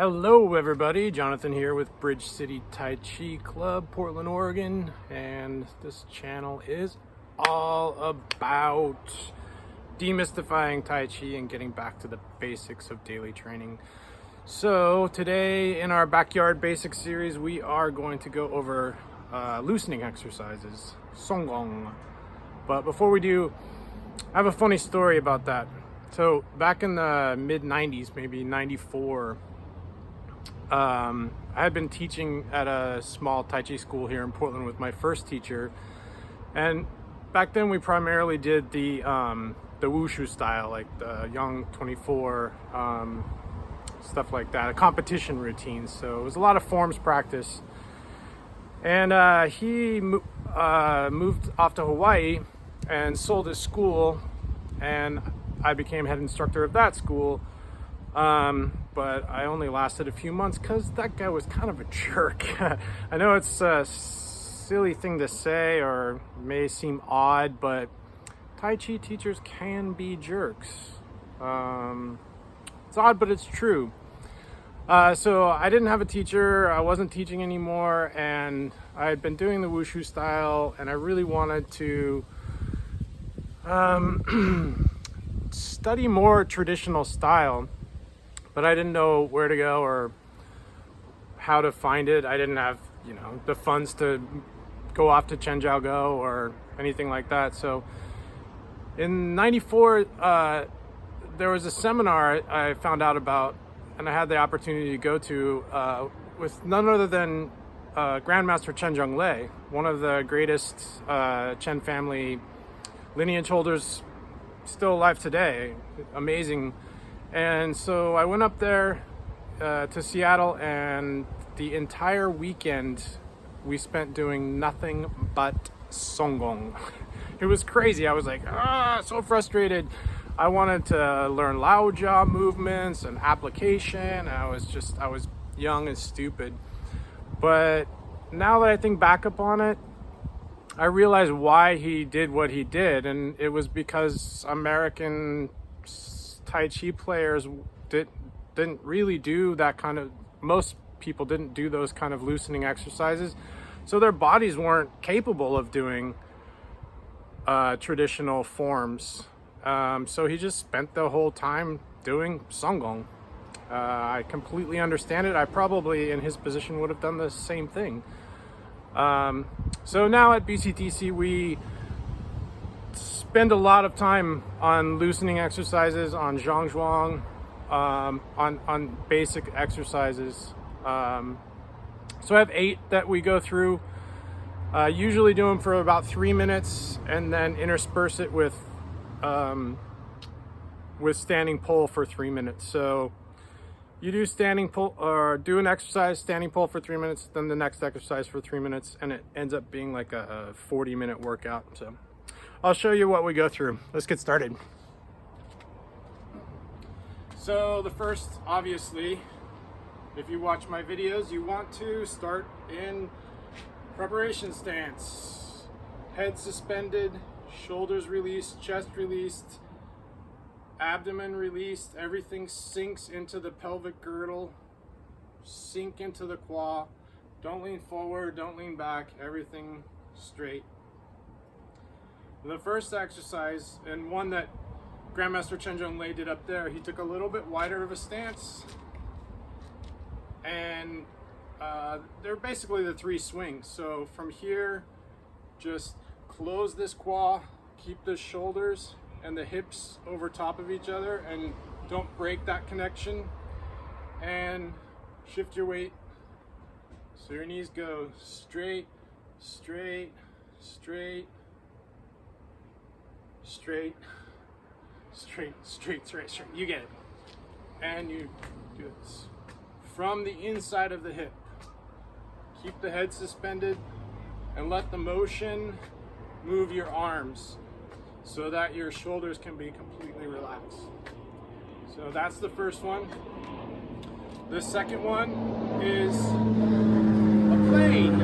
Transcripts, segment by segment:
Hello everybody, Jonathan here with Bridge City Taiji Club, Portland, Oregon, and this channel is all about demystifying Tai Chi and getting back to the basics of daily training. So today in our Backyard Basics series, we are going to go over loosening exercises, Gong. But before we do, I have a funny story about that. So back in the mid-90s, maybe 94, I had been teaching at a small Tai Chi school here in Portland with my first teacher, and back then we primarily did the wushu style, like the Young 24, stuff like that, a competition routine. So it was a lot of forms practice. And he moved off to Hawaii and sold his school, and I became head instructor of that school. But I only lasted a few months because that guy was kind of a jerk. I know it's a silly thing to say or may seem odd, but Tai Chi teachers can be jerks. It's odd, but it's true. So I didn't have a teacher, I wasn't teaching anymore, and I had been doing the wushu style, and I really wanted to study more traditional style. But I didn't know where to go or how to find it. I didn't have, the funds to go off to Chengjiao Go or anything like that. So in 94, there was a seminar I found out about, and I had the opportunity to go to with none other than Grandmaster Chen Zhenglei, one of the greatest Chen family lineage holders still alive today. Amazing. And so I went up there to Seattle, and the entire weekend we spent doing nothing but Gong. It was crazy. I was like, so frustrated. I wanted to learn Lao Jia movements and application. I was young and stupid. But now that I think back upon it, I realized why he did what he did. And it was because American Tai Chi players didn't really do that kind of, most people didn't do those kind of loosening exercises, so their bodies weren't capable of doing traditional forms. So he just spent the whole time doing Gong. I completely understand it. I probably in his position would have done the same thing. So now at BCTC we spend a lot of time on loosening exercises, on zhangzhuang, on basic exercises. So I have 8 that we go through. Usually do them for about 3 minutes, and then intersperse it with standing pull for 3 minutes. So you do standing pull, or do an exercise, standing pull for 3 minutes, then the next exercise for 3 minutes, and it ends up being like a 40-minute workout. So I'll show you what we go through. Let's get started. So the first, obviously, if you watch my videos, you want to start in preparation stance. Head suspended, shoulders released, chest released, abdomen released, everything sinks into the pelvic girdle, sink into the quad. Don't lean forward, don't lean back, everything straight. The first exercise, and one that Grandmaster Chen Zhenglei did up there, he took a little bit wider of a stance, and they're basically the 3 swings. So from here, just close this quad, keep the shoulders and the hips over top of each other, and don't break that connection, and shift your weight so your knees go straight, straight, straight, straight, straight, straight, straight, straight. You get it. And you do this from the inside of the hip. Keep the head suspended and let the motion move your arms so that your shoulders can be completely relaxed. So that's the first one. The second one is a plane.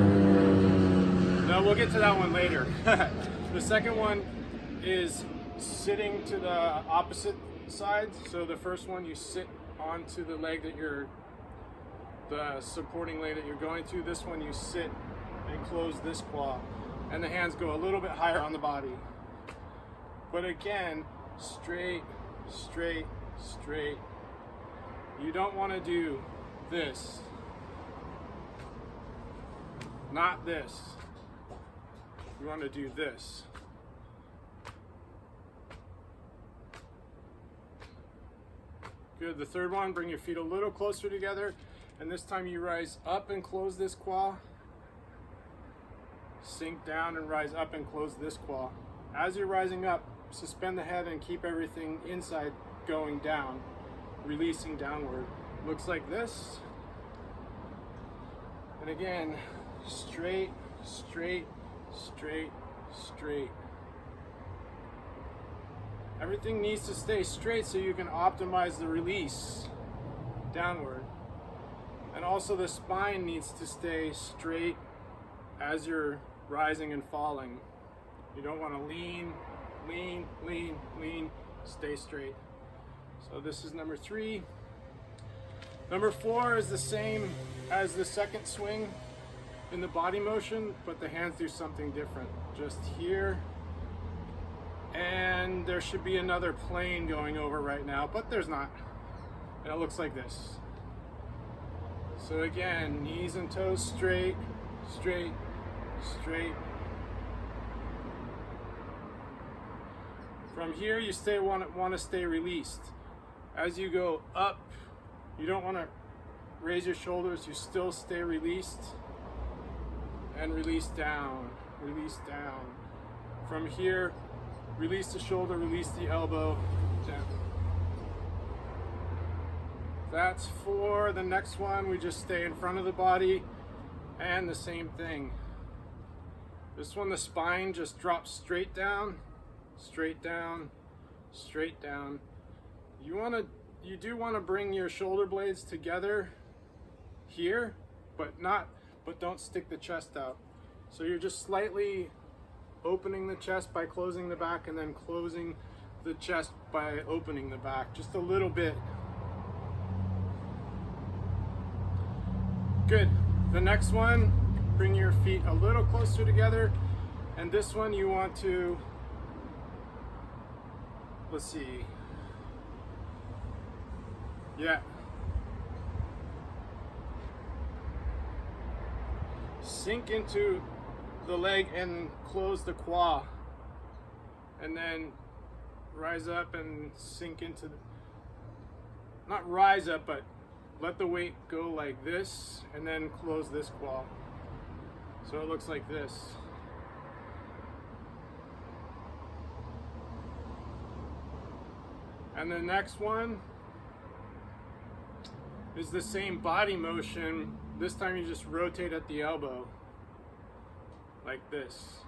No, we'll get to that one later. The second one is sitting to the opposite side. So the first one, you sit onto the leg that you're the supporting leg that you're going to. This one you sit and close this quad, and the hands go a little bit higher on the body. But again, straight, straight, straight. You don't want to do this. Not this. You want to do this. Good. The third one, bring your feet a little closer together, and this time you rise up and close this quad. Sink down and rise up and close this quad. As you're rising up, suspend the head and keep everything inside going down, releasing downward. Looks like this. And again, straight, straight, straight, straight. Everything needs to stay straight so you can optimize the release downward. And also the spine needs to stay straight as you're rising and falling. You don't want to lean, lean, lean, lean. Stay straight. So this is number 3. Number 4 is the same as the second swing in the body motion, but the hands do something different. Just here. And there should be another plane going over right now, but there's not. And it looks like this. So again, knees and toes straight, straight, straight. From here, you want to stay released. As you go up, you don't want to raise your shoulders. You still stay released. And release down, release down. From here, release the shoulder, release the elbow, down. That's 4. The next one, we just stay in front of the body, and the same thing. This one, the spine just drops straight down, straight down, straight down. You do want to bring your shoulder blades together here, but don't stick the chest out. So you're just slightly opening the chest by closing the back, and then closing the chest by opening the back, just a little bit. Good. The next one, bring your feet a little closer together, and this one you want to, let's see, yeah, sink into the leg and close the quad, and then rise up and sink into not rise up, but let the weight go like this, and then close this quad. So it looks like this. And the next one is the same body motion. This time you just rotate at the elbow like this.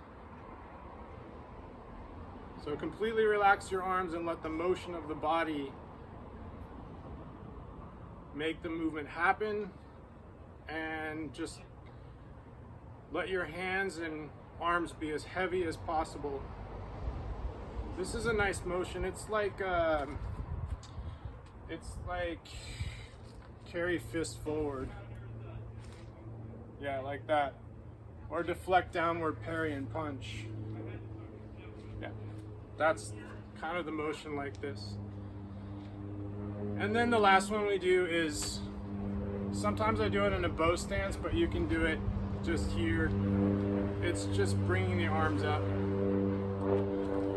So completely relax your arms and let the motion of the body make the movement happen, and just let your hands and arms be as heavy as possible. This is a nice motion. It's like carry fist forward. Yeah, like that. Or deflect downward parry and punch. Yeah, that's kind of the motion like this. And then the last one we do is, sometimes I do it in a bow stance, but you can do it just here. It's just bringing the arms up.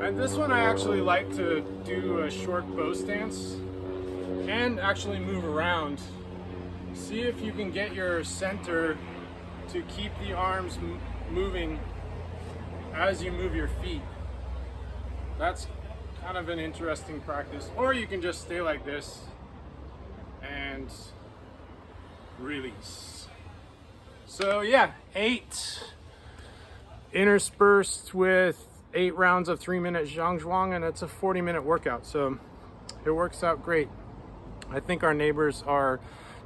And this one I actually like to do a short bow stance and actually move around. See if you can get your center to keep the arms moving as you move your feet. That's kind of an interesting practice. Or you can just stay like this and release. So yeah, 8 interspersed with 8 rounds of 3-minute zhangzhuang, and it's a 40-minute workout, so it works out great. I think our neighbors are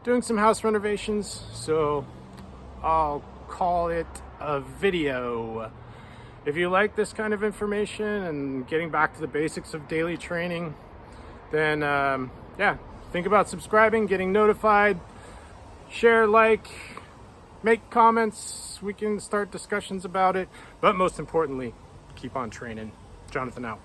doing some house renovations, so I'll call it a video. If you like this kind of information and getting back to the basics of daily training, then yeah, think about subscribing, getting notified. share, like, make comments. We can start discussions about it. But most importantly, keep on training. Jonathan out.